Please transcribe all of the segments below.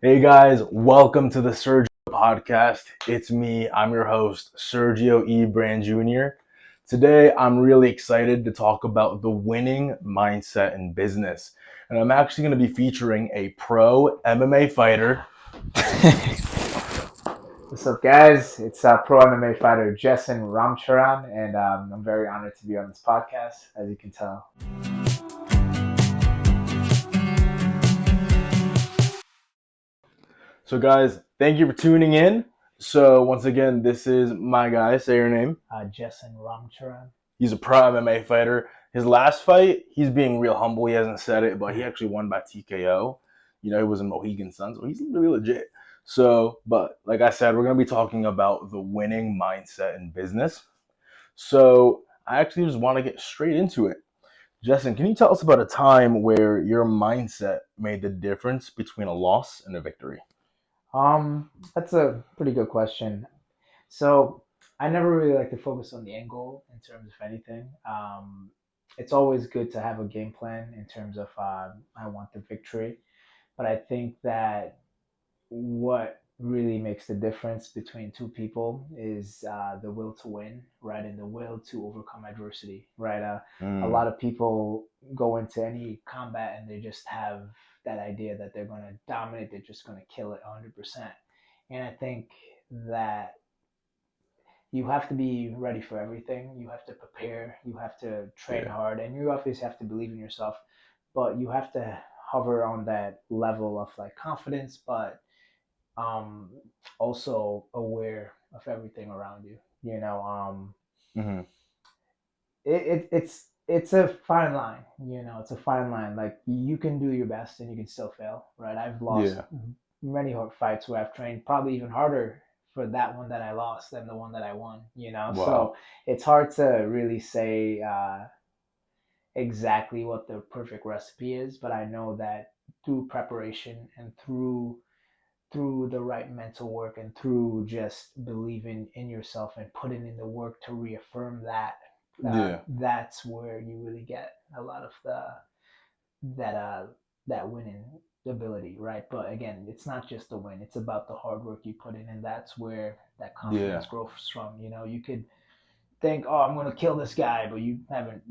Hey guys, welcome to the Sergio podcast. It's me, I'm your host, Sergio E. Brand Jr. Today, I'm really excited to talk about the winning mindset in business. And I'm actually going to be featuring a pro MMA fighter. What's up, guys? It's pro MMA fighter Jessen Ramcharan, and I'm very honored to be on this podcast, as you can tell. So, guys, thank you for tuning in. So, once again, this is my guy. Say your name. Jessen Ramcharan. He's a pro MMA fighter. His last fight, he's being real humble. He hasn't said it, but he actually won by TKO. You know, he was in Mohegan Sun, so he's really legit. So, but like I said, we're going to be talking about the winning mindset in business. So, I actually just want to get straight into it. Justin, can you tell us about a time where your mindset made the difference between a loss and a victory? That's a pretty good question. So I never really like to focus on the end goal in terms of anything. It's always good to have a game plan in terms of I want the victory, but I think that what really makes the difference between two people is the will to win, right, and the will to overcome adversity, right. A Mm, lot of people go into any combat and they just have that idea that they're going to dominate, they're just going to kill it 100%. And I think that you have to be ready for everything. You have to prepare, you have to train yeah, hard, and you obviously have to believe in yourself, but you have to hover on that level of like confidence, but um, also aware of everything around you. You know, hmm it's a fine line. You know, it's a fine line. Like you can do your best and you can still fail, right? I've lost yeah, many fights where I've trained probably even harder for that one that I lost than the one that I won. You know, wow, so it's hard to really say exactly what the perfect recipe is, but I know that through preparation and through the right mental work and through just believing in yourself and putting in the work to reaffirm that, yeah, that's where you really get a lot of that that winning ability, right? But again, it's not just the win; it's about the hard work you put in, and that's where that yeah. confidence grows from. You know, you could think, oh, I'm going to kill this guy, but you haven't,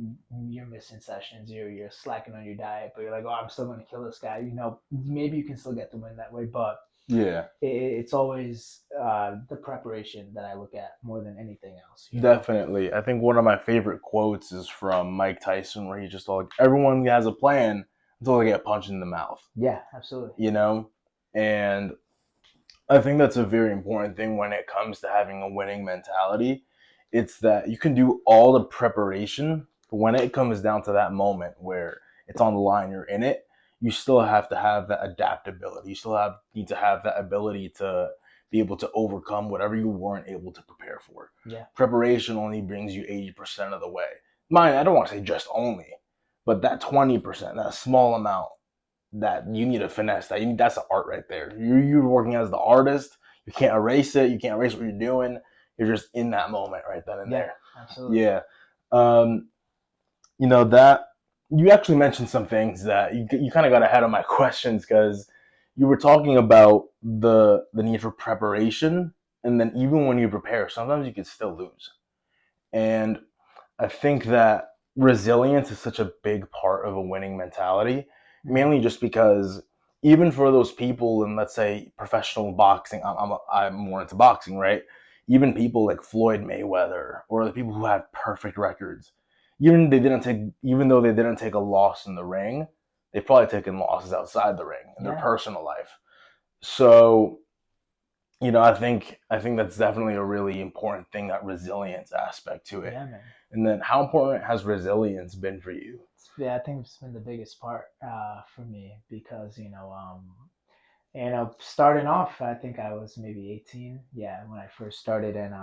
you're missing sessions, you're slacking on your diet, but you're like, oh, I'm still going to kill this guy. You know, maybe you can still get the win that way, but Yeah, it's always the preparation that I look at more than anything else. You know. definitely. I think one of my favorite quotes is from Mike Tyson, where he just like everyone has a plan until they get punched in the mouth. Yeah, absolutely. You know, and I think that's a very important thing when it comes to having a winning mentality. It's that you can do all the preparation, but when it comes down to that moment where it's on the line, you're in it, you still have to have that adaptability. You still need to have that ability to be able to overcome whatever you weren't able to prepare for. Yeah. Preparation only brings you 80% of the way. Mine, I don't want to say just only, but that 20%, that small amount, that you need to finesse that. That's the art right there. You're working as the artist. You can't erase it. You can't erase what you're doing. You're just in that moment right then and Yeah, there. absolutely. Yeah. Um, that you actually mentioned some things that you kind of got ahead of my questions because you were talking about the need for preparation, and then even when you prepare, sometimes you can still lose. And I think that resilience is such a big part of a winning mentality, Mm-hmm. mainly just because even for those people in, let's say, professional boxing, I'm more into boxing, right? Even people like Floyd Mayweather or the people who have perfect records, even though they didn't take a loss in the ring, they've probably taken losses outside the ring in their Yeah. personal life. So I think that's definitely a really important thing, that resilience aspect to it. Yeah, man. And then how important has resilience been for you? Yeah, I think it's been the biggest part for me because starting off, I think I was maybe 18. Yeah, when I first started, and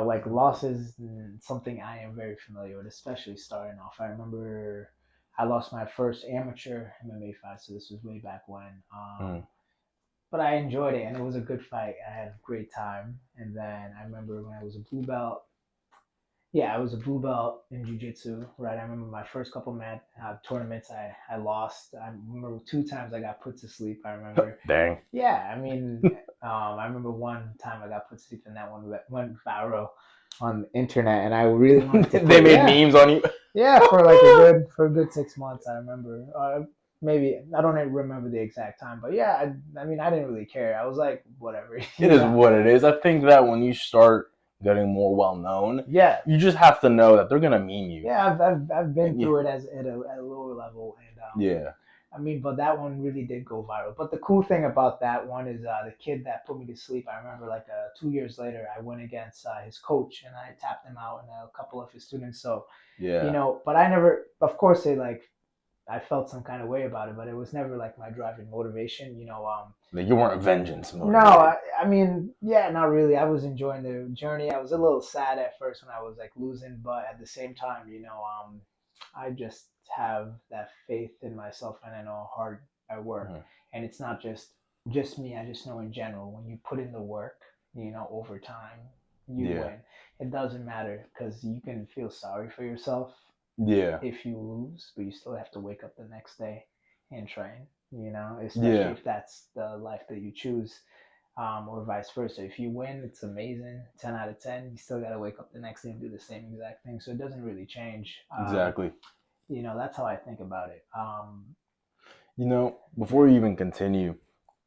like losses, something I am very familiar with, especially starting off. I remember I lost my first amateur MMA fight, so this was way back when. Mm, But I enjoyed it, and it was a good fight. I had a great time. And then I remember when I was a blue belt, Yeah, I was a blue belt in jiu-jitsu, right? I remember my first couple tournaments I lost. I remember 2 times I got put to sleep. I remember, Dang. yeah, I mean, I remember one time I got put to sleep and that one went viral on the internet, and I really wanted to They quit. made Yeah, memes on you. yeah, for like a good 6 months. I remember. Maybe I don't even remember the exact time, but yeah, I mean, I didn't really care. I was like, whatever, It you is know. what it is. I think that when you start getting more well known, Yeah, you just have to know that they're gonna meme you. yeah, I've been And yeah, through it as at a lower level, and yeah, I mean, but that one really did go viral. But the cool thing about that one is the kid that put me to sleep. I remember like 2 years later, I went against his coach and I tapped him out and a couple of his students. So yeah. but I never, of course, I felt some kind of way about it, but it was never like my driving motivation. Like you weren't vengeance No, motivated. I mean, yeah, not really. I was enjoying the journey. I was a little sad at first when I was like losing, but at the same time, I just have that faith in myself, and I know how hard I work. Mhm. And it's not just me. I just know in general when you put in the work, over time, you Yeah, win. It doesn't matter because you can feel sorry for yourself yeah, if you lose, but you still have to wake up the next day and train. Especially yeah, if that's the life that you choose, or vice versa. If you win, it's amazing, 10 out of 10. You still got to wake up the next day and do the same exact thing, so it doesn't really change. exactly. That's how I think about it. Before you even continue,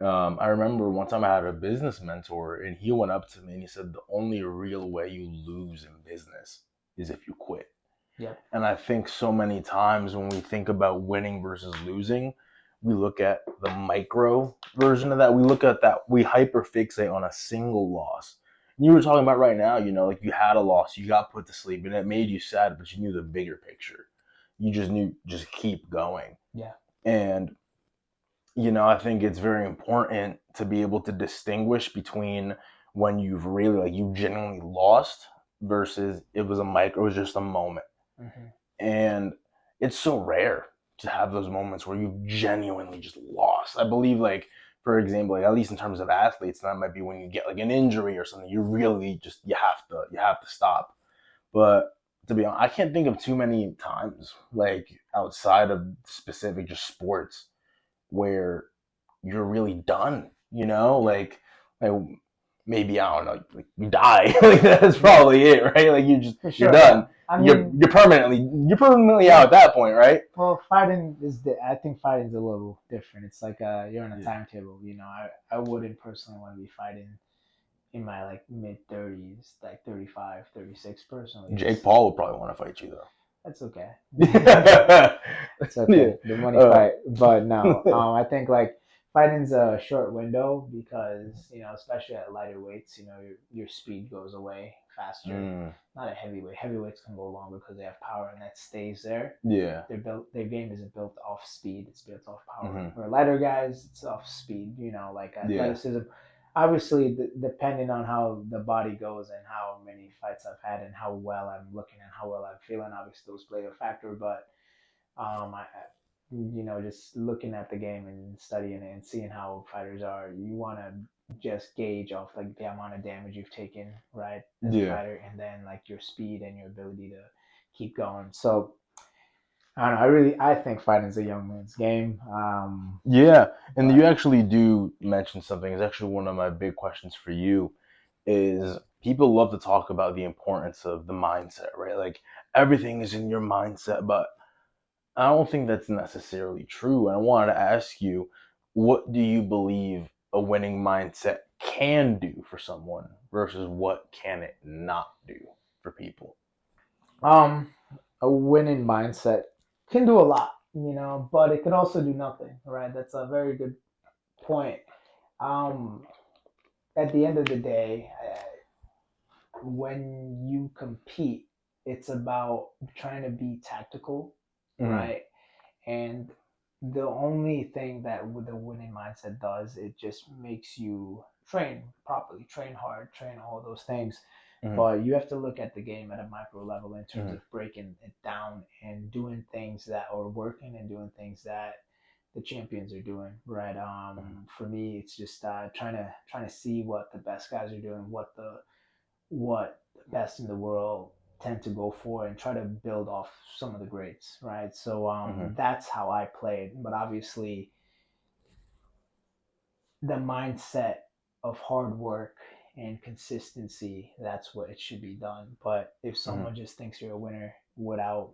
I remember one time I had a business mentor, and he went up to me and he said, "The only real way you lose in business is if you quit." Yep. And I think so many times when we think about winning versus losing, we look at the micro version of that. We look at that, we hyper fixate on a single loss. And you were talking about right now, like you had a loss, you got put to sleep, and it made you sad, but you knew the bigger picture. You just knew, just keep going. Yeah. And I think it's very important to be able to distinguish between when you've really, like, you genuinely lost versus it was it was just a moment. Hmm. And it's so rare to have those moments where you genuinely just lost. I believe, like, for example, like, at least in terms of athletes, that might be when you get like an injury or something. You really just you have to stop. But to be honest, I can't think of too many times, like, outside of specific just sports, where you're really done. Yeah. Like maybe, I don't know, like you die. Like that's Yeah. probably it, right? Like For you're sure. Yeah. done. I You're mean, you're permanently out yeah. at that point, right? Well, fighting I think fighting's a little different. It's like you're on a Yeah. timetable. I wouldn't personally want to be fighting in my like mid 30s, like 35, 36 personally. Jake Paul would probably want to fight you though. That's okay. Yeah. It's okay. The money Uh, fight. But no, I think like fighting's a short window because, especially at lighter weights, your speed goes away faster. mm, Not at heavyweight. Heavyweights can go longer because they have power and that stays there. yeah. Their game isn't built off speed, it's built off power. Hmm. Where lighter guys, it's off speed, like Yeah. athleticism. Obviously, depending on how the body goes and how many fights I've had and how well I'm looking and how well I'm feeling, obviously those play a factor. But just looking at the game and studying it and seeing how fighters are, you want to just gauge off like the amount of damage you've taken, right, as a Yeah. fighter, and then like your speed and your ability to keep going. So I don't know. I think fighting's a young man's game. Yeah. And you But actually do mention something. It's actually one of my big questions for you is people love to talk about the importance of the mindset, right? Like everything is in your mindset, but I don't think that's necessarily true. And I wanted to ask you, what do you believe a winning mindset can do for someone versus what can it not do for people? um, a winning mindset can do a lot, but it could also do nothing, right? That's a very good point. Um, at the end of the day, when you compete, it's about trying to be tactical, Mm, right? And the only thing that with the winning mindset does, it just makes you train properly, train hard, train all those things. mm, But you have to look at the game at a micro level in terms mm, of breaking it down and doing things that are working and doing things that the champions are doing, right? For me, it's just trying to see what the best guys are doing, what the best in the world tend to go for and try to build off some of the greats, right? So Hmm. that's how I played. But obviously, the mindset of hard work and consistency, that's what it should be done. But if Hmm. someone just thinks you're a winner without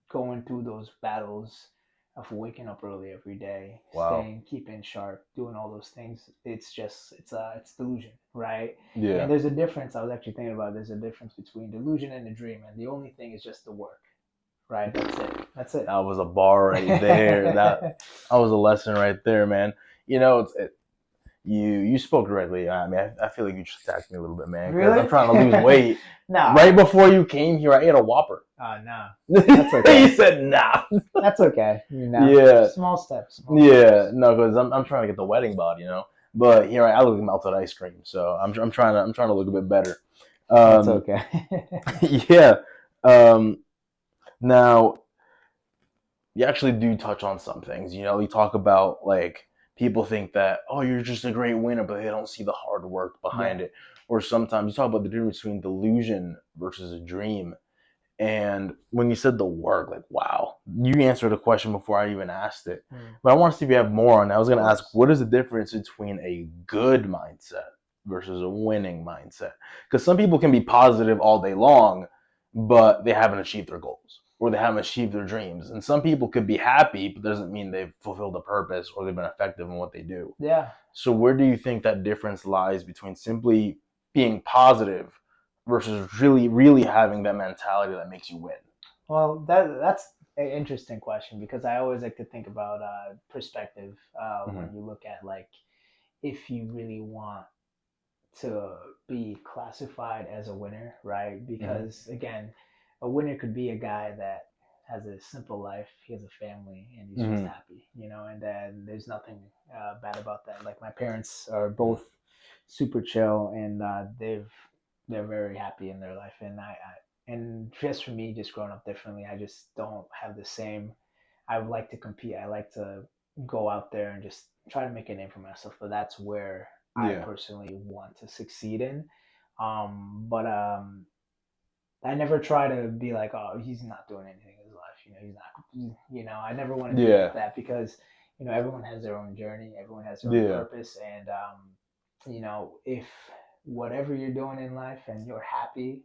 going through those battles of waking up early every day, Wow. keeping sharp, doing all those things, it's delusion, right? And Yeah. there's a difference. I was actually thinking about it. There's a difference between delusion and a dream, and the only thing is just the work, right? That's it. That's it. That was a bar right there. That was a lesson right there, man. You know, you spoke directly. I mean, I feel like you just attacked me a little bit, man, because I'm Really? trying to lose weight. Right Nah. before you came here, I ate a Whopper. Nah. That's You okay. said nah. That's okay. Yeah, Small steps. Small yeah. steps. No, because I'm trying to get the wedding bod, you know. But here I look like melted ice cream, so I'm trying to look a bit better. That's Um, okay. yeah. Um, now you actually do touch on some things. You know, you talk about like people think that, oh, you're just a great winner, but they don't see the hard work Yeah. behind it. Or sometimes you talk about the difference between delusion versus a dream. And when you said the work, like, wow, you answered a question before I even asked it. But I want to see if you have more on that. I was Of going to ask, course. what is the difference between a good mindset versus a winning mindset? Because some people can be positive all day long, but they haven't achieved their goals or they haven't achieved their dreams. And some people could be happy, but doesn't mean they've fulfilled a purpose or they've been effective in what they do. Yeah. So where do you think that difference lies between simply being positive versus really having that mentality that makes you win? Well, that's an interesting question because I always like to think about perspective Mm-hmm. when you look at like if you really want to be classified as a winner, right? Mm-hmm. Because again, a winner could be a guy that has a simple life, he has a family, and he's just Mm-hmm. happy, and then there's nothing bad about that. Like my parents are both super chill, and they're very happy in their life, and and just for me, just growing up differently, I just don't have the same. I would like to compete. I like to go out there and just try to make a name for myself. But that's where I Yeah. personally want to succeed in. But I never try to be like, oh, he's not doing anything in his life. He's not. I never want to be like Yeah. that because everyone has their own journey, everyone has their own Yeah. purpose, and if whatever you're doing in life and you're happy,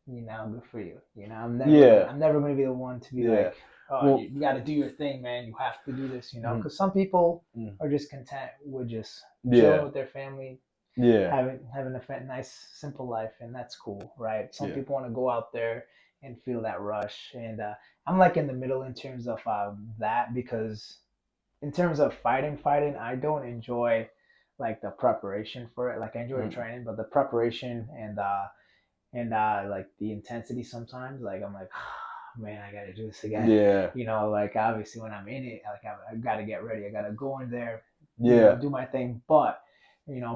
good for you. Yeah. I'm never gonna be the one to be Yeah. like, oh, Well, you got to do your thing, man. You have to do this, mhm. because some people Mm. are just content with just chilling Yeah. with their family, Yeah. having a nice simple life, and that's cool, right? Some Yeah. people want to go out there and feel that rush, and I'm like in the middle in terms of that because in terms of fighting, I don't enjoy like the preparation for it. Like I enjoy the Mm. training, but the preparation and like the intensity sometimes, like I'm like, oh, man, I gotta do this again. Yeah. Like obviously when I'm in it, like I gotta get ready. I gotta go in there, Yeah. do my thing. But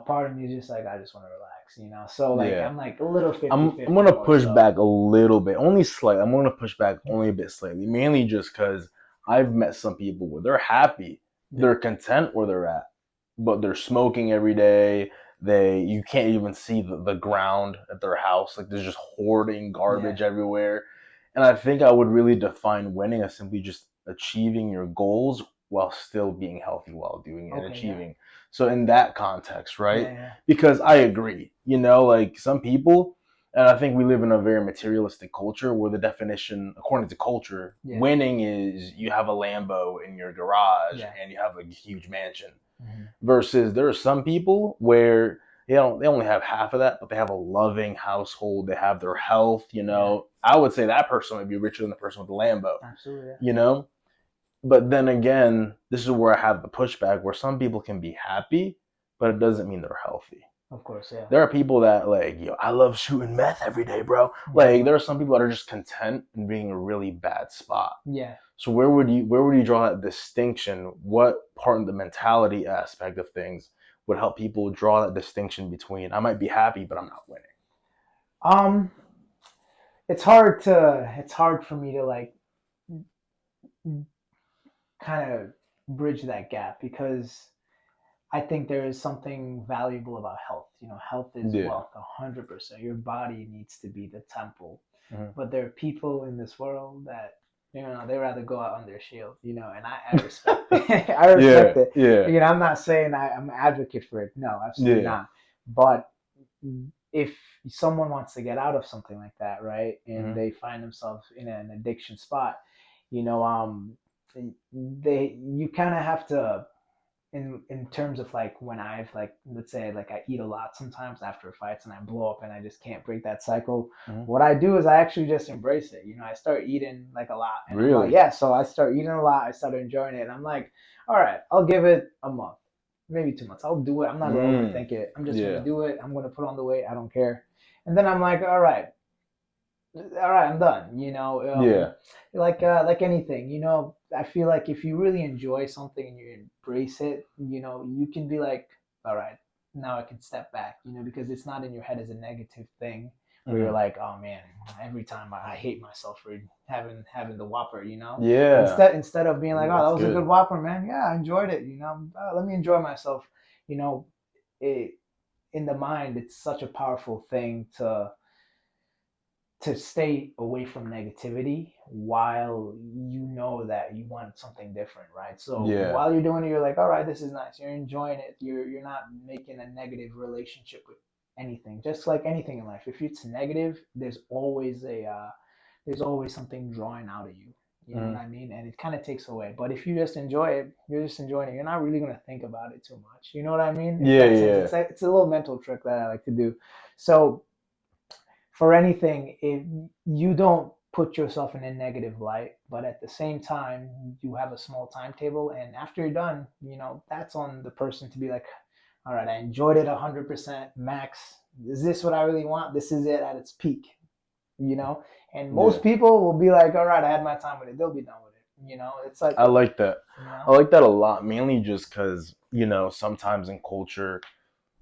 part of me is just like I just want to relax. So like Yeah. I'm like a little I'm 50-50 gonna more push so. back a little bit, only slightly. I'm gonna push back only a bit slightly, mainly just because I've met some people where they're happy, Yeah, they're content where they're at, but they're smoking every day. You can't even see the ground at their house. Like there's just hoarding yeah, garbage everywhere. And I think I would really define winning as simply just achieving your goals while still being healthy while doing it and okay, yeah, achieving. So in that context, yeah, right? yeah, Because I agree, like some people, and I think we live in a very materialistic culture where the definition, according to culture, yeah, winning is you have a Lambo in your garage yeah. and you have a huge mansion. Hmm. Versus there are some people where they only have half of that, but they have a loving household. They have their health. Yeah, I would say that person would be richer than the person with the Lambo. absolutely, yeah. You know, but then again, this is where I have the pushback where some people can be happy, but it doesn't mean they're healthy. Of course, yeah. There are people that like, I love shooting meth every day, bro. Hmm. Like there are some people that are just content in being in a really bad spot. Yeah. So where would you draw that distinction? What part of the mentality aspect of things would help people draw that distinction between I might be happy, but I'm not winning? Um, it's hard for me to like kind of bridge that gap because I think there is something valuable about health. Health is Yeah. wealth, 100%. Your body needs to be the temple. Mhm. but there are people in this world that they rather go out on their shield, and I respect it. I Yeah, respect it. yeah, I'm not saying I'm an advocate for it. No, absolutely yeah. not. But if someone wants to get out of something like that, right, and Mhm. they find themselves in an addiction spot, you know, they you kind of have to in terms of like when I've like let's say like I eat a lot sometimes after fights and I blow up and I just can't break that cycle. Mhm. What I do is I actually just embrace it. I start eating like a lot and I'm like, Really? yeah, so I start eating a lot, I start enjoying it, and I'm like, all right, I'll give it a month, maybe 2 months. I'll do it. I'm not gonna Mm. overthink it. I'm just gonna Yeah, do it. I'm gonna put on the weight. I don't care. And then I'm like, all right, I'm done. yeah, Like anything, I feel like if you really enjoy something and you embrace it, you can be like, all right, now I can step back, because it's not in your head as a negative thing where you're Mhm. like, oh man, every time I hate myself for having the Whopper, Yeah. Instead of being like, oh, That's that was a good good. Whopper, man. Yeah, I enjoyed it. Let me enjoy myself. You know, it, in the mind, it's such a powerful thing to stay away from negativity while you know that you want something different, right? So Yeah. while you're doing it, you're like, all right, this is nice. You're enjoying it. You're not making a negative relationship with anything. Just like anything in life, if it's negative, there's always something drawing out of you. You know what Mhm. I mean? And it kind of takes away. But if you just enjoy it, you're just enjoying it. You're not really gonna think about it too much. You know what I mean? In Yeah, that sense, yeah. it's a little mental trick that I like to do. So for anything, if you don't put yourself in a negative light, but at the same time, you have a small timetable, and after you're done, that's on the person to be like, all right, I enjoyed it 100% max. Is this what I really want? This is it at its peak, you know? And Yeah. most people will be like, all right, I had my time with it. They'll be done with it. It's like, I like that. you know? I like that a lot, mainly just because, sometimes in culture,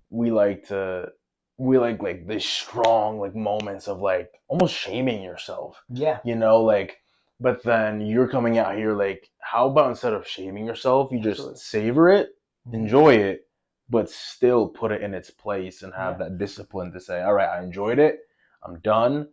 we like to, we like these strong, like, moments of, like, almost shaming yourself, Yeah, like, but then you're coming out here, like, how about instead of shaming yourself, you just absolutely. savor it, Hmm. enjoy it, but still put it in its place and have Yeah, that discipline to say, all right, I enjoyed it, I'm done,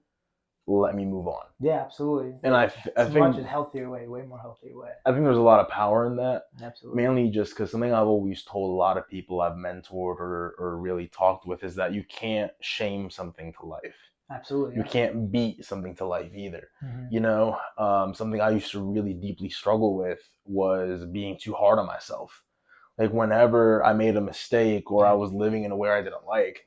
let me move on. yeah, absolutely. And I It's much a think healthier way, way more healthier way. I think there's a lot of power in that. Absolutely. Mainly just because something I've always told a lot of people I've mentored or really talked with is that you can't shame something to life. Absolutely, You yeah. can't beat something to life either. Hmm. Something I used to really deeply struggle with was being too hard on myself. Like whenever I made a mistake or I Yeah, was living in a way I didn't like,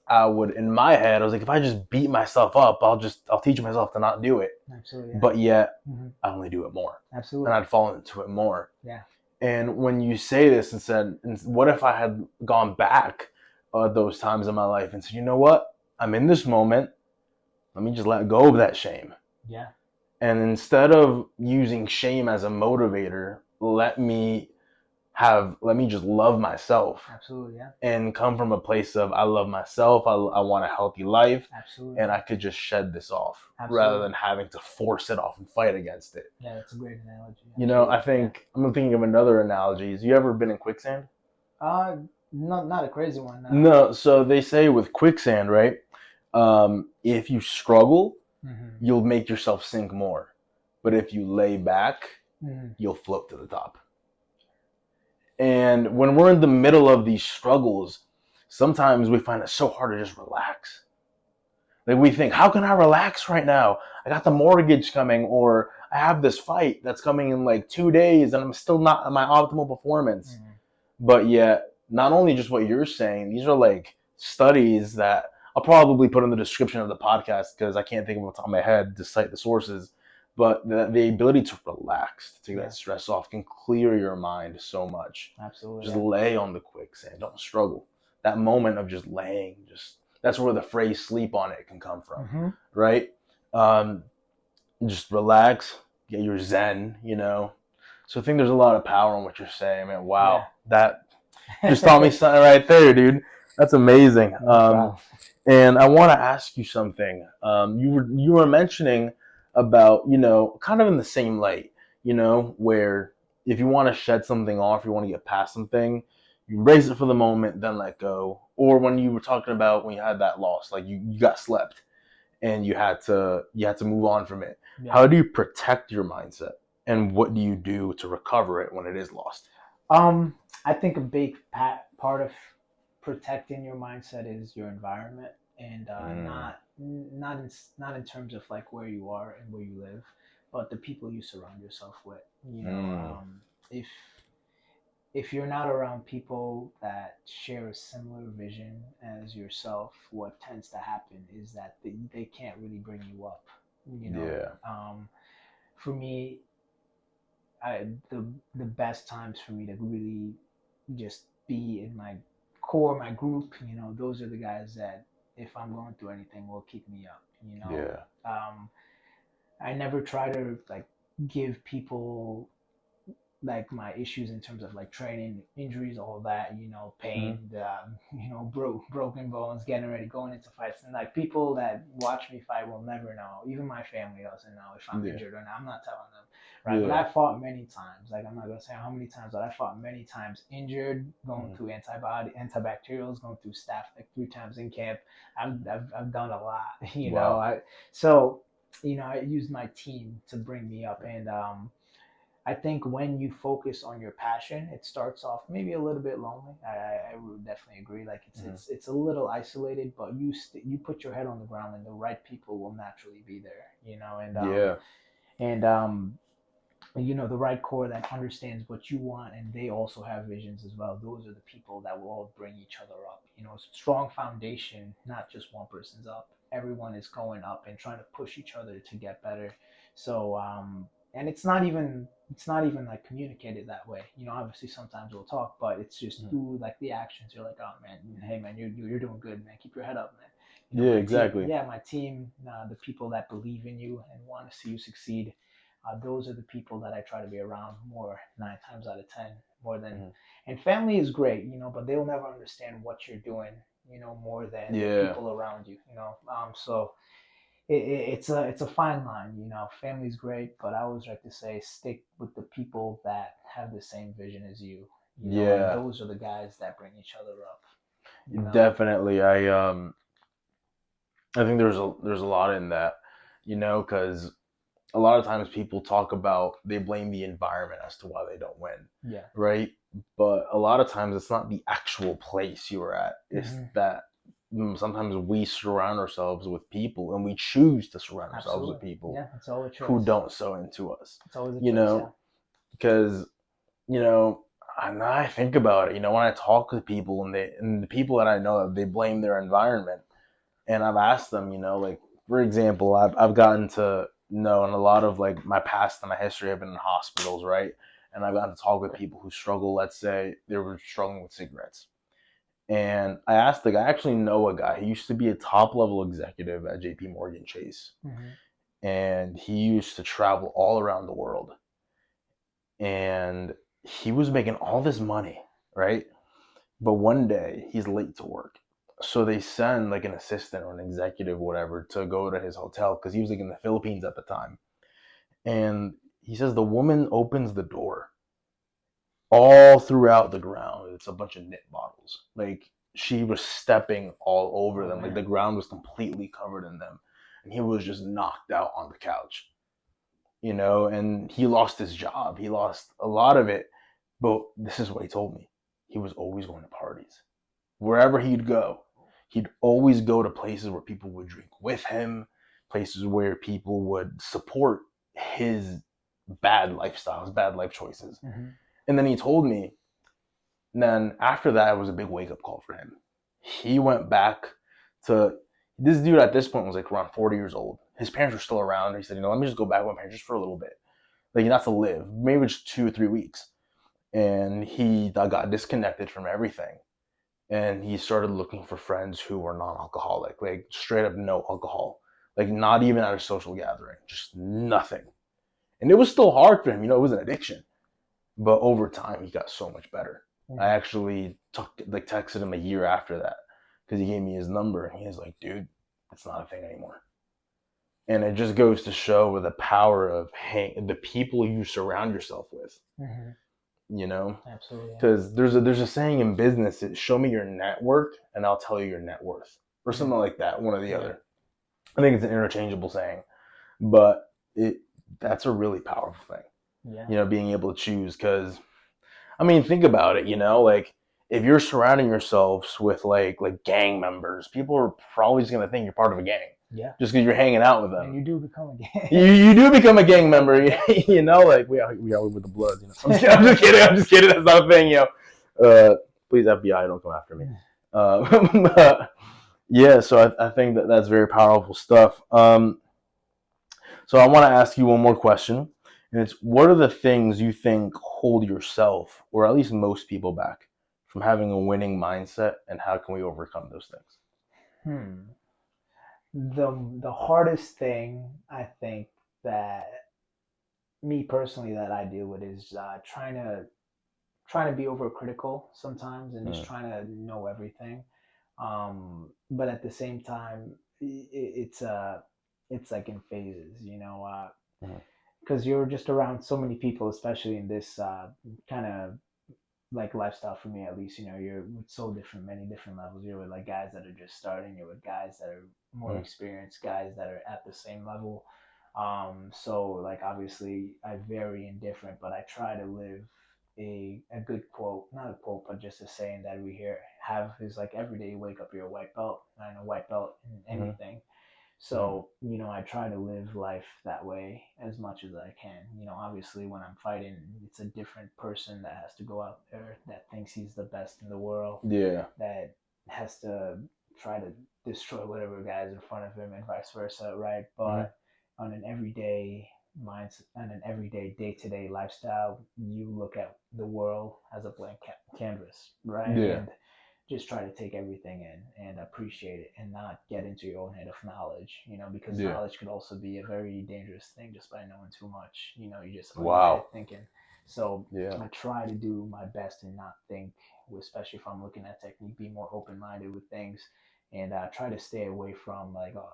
I would, in my head, I was like, if I just beat myself up, I'll teach myself to not do it. absolutely, yeah. But yet, Hmm. I only do it more, and Absolutely, I'd fall into it more. yeah. And when you say this and said, what if I had gone back those times in my life and said, you know what? I'm in this moment. Let me just let go of that shame. Yeah, And instead of using shame as a motivator, let me just love myself absolutely, yeah. and come from a place of I love myself. I want a healthy life. Absolutely, And yeah. I could just shed this off rather Absolutely. than having to force it off and fight against it. Yeah, that's a great analogy. I Absolutely, yeah. think I'm thinking of another analogy. Have you ever been in quicksand? Uh, not a crazy one. No. So they say with quicksand, right? If you struggle, Hmm. you'll make yourself sink more. But if you lay back, Hmm. you'll float to the top. And when we're in the middle of these struggles, sometimes we find it so hard to just relax. Like we think, how can I relax right now? I got the mortgage coming, or I have this fight that's coming in like 2 days, and I'm still not at my optimal performance. Hmm. But yet, not only just what you're saying, these are like studies that I'll probably put in the description of the podcast because I can't think of what's on my head to cite the sources. But the ability to relax, to take Yeah, that stress off, can clear your mind so much. absolutely, Just yeah. lay on the quicksand, don't struggle. That moment of just laying, just that's where the phrase "sleep on it" can come from, Hmm. right? Um, just relax, get your zen. So I think there's a lot of power in what you're saying, man. Yeah. Wow, that just taught me something right there, dude. That's amazing. No problem. And I want to ask you something. You were mentioning about kind of in the same light, where if you want to shed something off, you want to get past something, you embrace it for the moment, then let go. Or when you were talking about when you had that loss, like you got slept, and you had to move on from it. Yeah. How do you protect your mindset, and what do you do to recover it when it is lost? I think a big part of protecting your mindset is your environment, and Mm, not in terms of like where you are and where you live, but the people you surround yourself with. mm, If you're not around people that share a similar vision as yourself, what tends to happen is that they can't really bring you up. You know, yeah. for me, the best times for me to really just be in my core, my group, those are the guys that if I'm going through anything will keep me up. Yeah. I never try to like give people like my issues in terms of like training, injuries, all that, Mm, pain, broken bones, getting ready, going into fights, and like people that watch me fight will never know. Even my family doesn't know if I'm yeah. injured or not. I'm not telling them, right? But Yeah. I fought many times. Like I'm not gonna say how many times, but I fought many times injured, going Mm, through antibacterials, going through staph like 3 times in camp. I've done a lot, wow. So I used my team to bring me up, and I think when you focus on your passion, it starts off maybe a little bit lonely. I would definitely agree. Like it's Mm, it's it's a little isolated, but you put your head on the ground, and the right people will naturally be there. yeah. The right core that understands what you want, and they also have visions as well. Those are the people that will all bring each other up. Strong foundation, not just one person's up. Everyone is going up and trying to push each other to get better. So and it's not even like communicated that way. Obviously sometimes we'll talk, but it's just Mm, through like the actions. You're like, oh man, hey man, you're doing good, man. Keep your head up, man. yeah. My team, Exactly. yeah, my team, the people that believe in you and want to see you succeed, those are the people that I try to be around more, 9 times out of 10, more than. Mm, And family is great, but they'll never understand what you're doing, more than the yeah. people around you, So it's a fine line, Family's great, but I always like to say stick with the people that have the same vision as you, and Yeah. those are the guys that bring each other up, you know. Definitely. I think there's a lot in that, because a lot of times people talk about they blame the environment as to why they don't win, Yeah. right? But a lot of times it's not the actual place you were at. It's Hmm. that sometimes we surround ourselves with people, and we choose to surround ourselves with Absolutely. people Yeah, it's all a who choice. don't sow into us, It's always a you choice. Yeah. know, because you know, and I think about it, when I talk with people and the people that I know, they blame their environment, and I've asked them, like for example, I've gotten to know in a lot of like my past and my history, I've been in hospitals, right? And I've gotten to talk with people who struggle. Let's say they were struggling with cigarettes, and I asked the guy. I actually know a guy. He used to be a top level executive at J.P. Morgan Chase, Hmm. and he used to travel all around the world, and he was making all this money, right? But one day he's late to work. So they send like an assistant or an executive, whatever, to go to his hotel because he was like in the Philippines at the time. And he says the woman opens the door all throughout the ground. It's a bunch of nip bottles. Like she was stepping all over Oh them. Like man. the ground was completely covered in them. And he was just knocked out on the couch, and he lost his job. He lost a lot of it. But this is what he told me. He was always going to parties. Wherever he'd always go to places where people would drink with him, places where people would support his bad lifestyles, bad life choices. Hmm. And then he told me, and then after that, it was a big wake up call for him. He went back to this dude at this point was like around 40 years old. His parents were still around. He said, let me just go back with my parents just for a little bit. Like, not to live, maybe just 2 or 3 weeks. And he got disconnected from everything, and he started looking for friends who were non-alcoholic, like straight up no alcohol, like not even at a social gathering, just nothing. And it was still hard for him, it was an addiction, but over time he got so much better. I Hmm. actually texted him a year after that because he gave me his number, and he was like, "Dude, it's not a thing anymore." And it just goes to show the power of the people you surround yourself with, Hmm. you know. Absolutely. Yeah. Because there's a saying in business: show me your network, and I'll tell you your net worth, or Mm. something like that, one or the Yeah. other. I think it's an interchangeable saying, but that's a really powerful thing. Yeah. You know, being able to choose, because I mean, think about it. You know, like if you're surrounding yourselves with like gang members, people are probably just gonna think you're part of a gang Yeah. just because you're hanging out with And them. you do become a gang. You do become a gang member. You know, like we are with the Bloods. You know, I'm just kidding. I'm just kidding. That's not a thing. You know, please FBI, don't come after me. But, yeah, so I think that's very powerful stuff. So I want to ask you one more question, and it's what are the things you think hold yourself, or at least most people, back from having a winning mindset, and how can we overcome those things? Hmm. The hardest thing I think that me personally that I deal with is trying to be overcritical sometimes and just Mm, trying to know everything. But at the same time, it's like in phases, mm, because you're just around so many people, especially in this kind of like lifestyle for me at least. You're with so different, many different levels. You're with like guys that are just starting. You're with guys that are more mm, experienced, guys that are at the same level. So like obviously I vary in different, but I try to live a good quote, not a quote, but just a saying that we hear have is like every day you wake up you're a white belt, and a white belt in mm, anything. mm, So, I try to live life that way as much as I can. Obviously, when I'm fighting, it's a different person that has to go out there that thinks he's the best in the world, yeah. that has to try to destroy whatever guys in front of him and vice versa, right? Mm, But on an everyday on an everyday day-to-day lifestyle, you look at the world as a blank canvas, right? yeah. And just try to take everything in and appreciate it and not get into your own head of knowledge, because Yeah. knowledge could also be a very dangerous thing just by knowing too much. You just are in your head Wow. thinking. So Yeah. I try to do my best and not think, especially if I'm looking at technique, be more open minded with things and try to stay away from like, oh,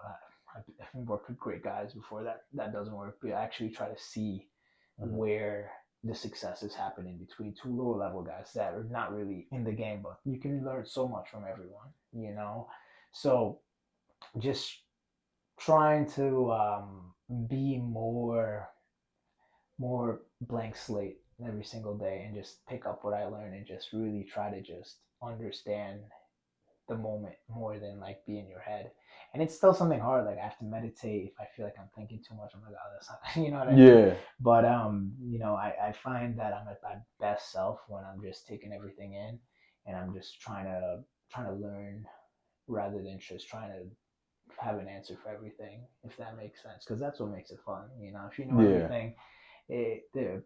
I've worked with great guys before that doesn't work. But I actually try to see Mhm. where the success is happening between two lower level guys that are not really in the game, but you can learn so much from everyone. So just trying to be more blank slate every single day and just pick up what I learn and just really try to just understand the moment more than like be in your head. And it's still something hard. Like I have to meditate if I feel like I'm thinking too much. I'm like, oh, that's not, you know what I mean? Yeah. But I find that I'm at my best self when I'm just taking everything in and I'm just trying to learn rather than just trying to have an answer for everything, if that makes sense. Because that's what makes it fun. If you know Yeah. everything,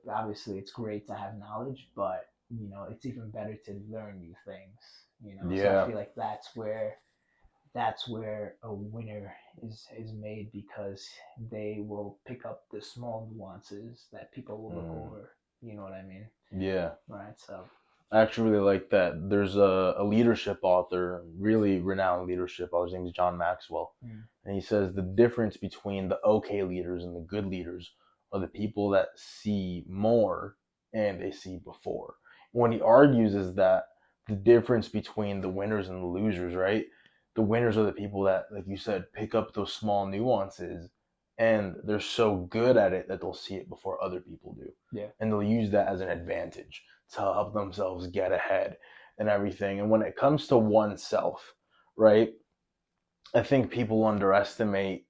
obviously it's great to have knowledge, but it's even better to learn new things. So I Yeah. feel like that's where a winner is made because they will pick up the small nuances that people will look Mm, over. You know what I mean? yeah. Right. So I actually really like that. There's a leadership author, really renowned leadership author. His name is John Maxwell. mm, And he says the difference between the okay leaders and the good leaders are the people that see more and they see before. What he argues is that the difference between the winners and the losers, right? The winners are the people that, like you said, pick up those small nuances and they're so good at it that they'll see it before other people do. yeah, And they'll use that as an advantage to help themselves get ahead and everything. And when it comes to oneself, right? I think people underestimate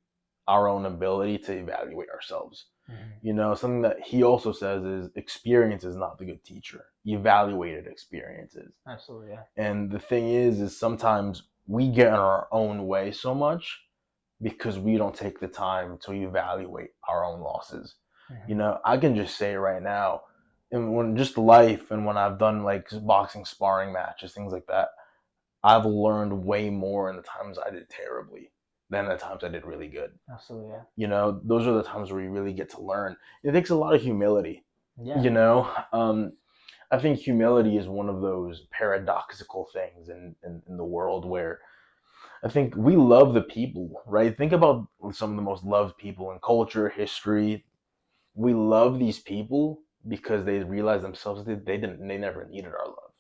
our own ability to evaluate ourselves. hmm, You know, something that he also says is experience is not the good teacher. Evaluated experiences. absolutely, yeah, And the thing is sometimes we get in our own way so much because we don't take the time to evaluate our own losses. You hmm, know, I can just say right now, and when just life and when I've done like boxing sparring matches, things like that, I've learned way more in the times I did terribly than the times I did really good. absolutely, yeah, You know, those are the times where you really get to learn. It takes a lot of humility. yeah, You know, I think humility is one of those paradoxical things in the world where I think we love the people, right? Think about some of the most loved people in culture, history. We love these people because they realize themselves that they never needed our love.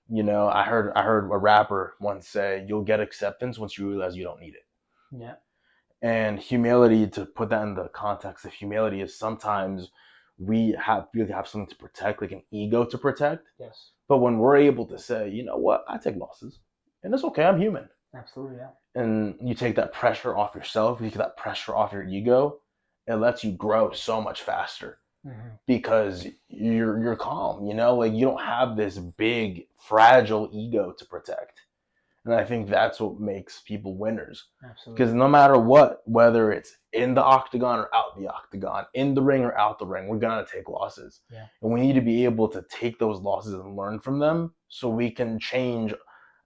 You know, I heard a rapper once say, "You'll get acceptance once you realize you don't need it." yeah, And humility, to put that in the context of humility, is sometimes we feel have something to protect, like an ego to protect. Yes. But when we're able to say, you know what, I take losses, and it's okay, I'm human. Absolutely, yeah. And you take that pressure off yourself, you take that pressure off your ego, it lets you grow so much faster because you're calm, you know, like you don't have this big fragile ego to protect. And I think that's what makes people winners. Absolutely. Because no matter what, whether it's in the octagon or out the octagon, in the ring or out the ring, we're gonna take losses. Yeah. And we need to be able to take those losses and learn from them so we can change.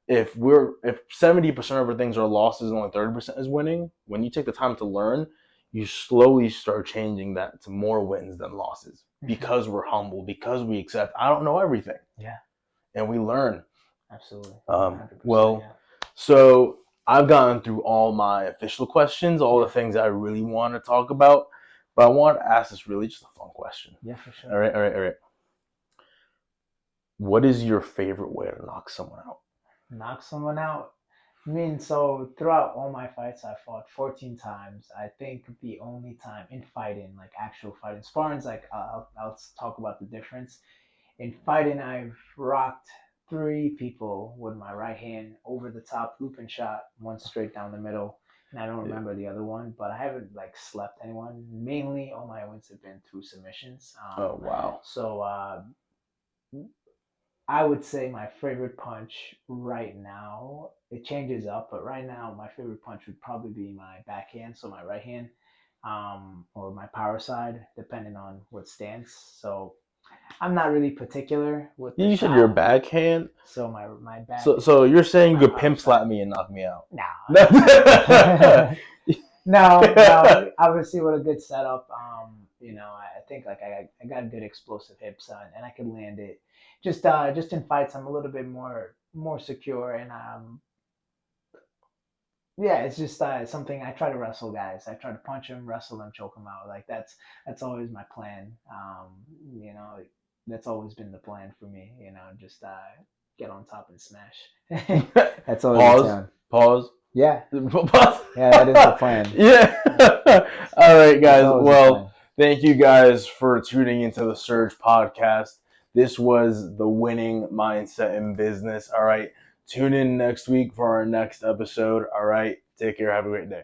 If 70% of our things are losses and only 30% is winning, when you take the time to learn, you slowly start changing that to more wins than losses. Because we're humble, because we accept I don't know everything. Yeah. And we learn. Absolutely. Well, so I've gotten through all my official questions, all the things I really want to talk about, but I want to ask this really just a fun question. Yeah, for sure. All right. What is your favorite way to knock someone out? Knock someone out? I mean, so throughout all my fights, I fought 14 times. I think the only time in fighting, like actual fighting, sparring's like, I'll talk about the difference. In fighting, I've rocked 3 people with my right hand over the top, looping shot, one straight down the middle. And I don't remember the other one, but I haven't like slept anyone. Mainly, all my wins have been through submissions. Oh, wow. So I would say my favorite punch right now, it changes up, but right now my favorite punch would probably be my backhand, so my right hand, or my power side, depending on what stance. So I'm not really particular with the You shot. said your backhand? So my back. So you're saying you could pimp slap me and knock me out? No. No. Obviously, with a good setup, I think like I got good explosive hips, and I can land it. Just in fights, I'm a little bit more secure, and yeah, it's just something I try to wrestle guys. I try to punch them, wrestle them, choke them out. Like that's always my plan. That's always been the plan for me. Just get on top and smash. That's always the plan. Pause. Yeah. Pause. Yeah, that is the plan. Yeah. All right, guys. Well, thank you guys for tuning into the Serg podcast. This was the winning mindset in business. All right. Tune in next week for our next episode. All right. Take care. Have a great day.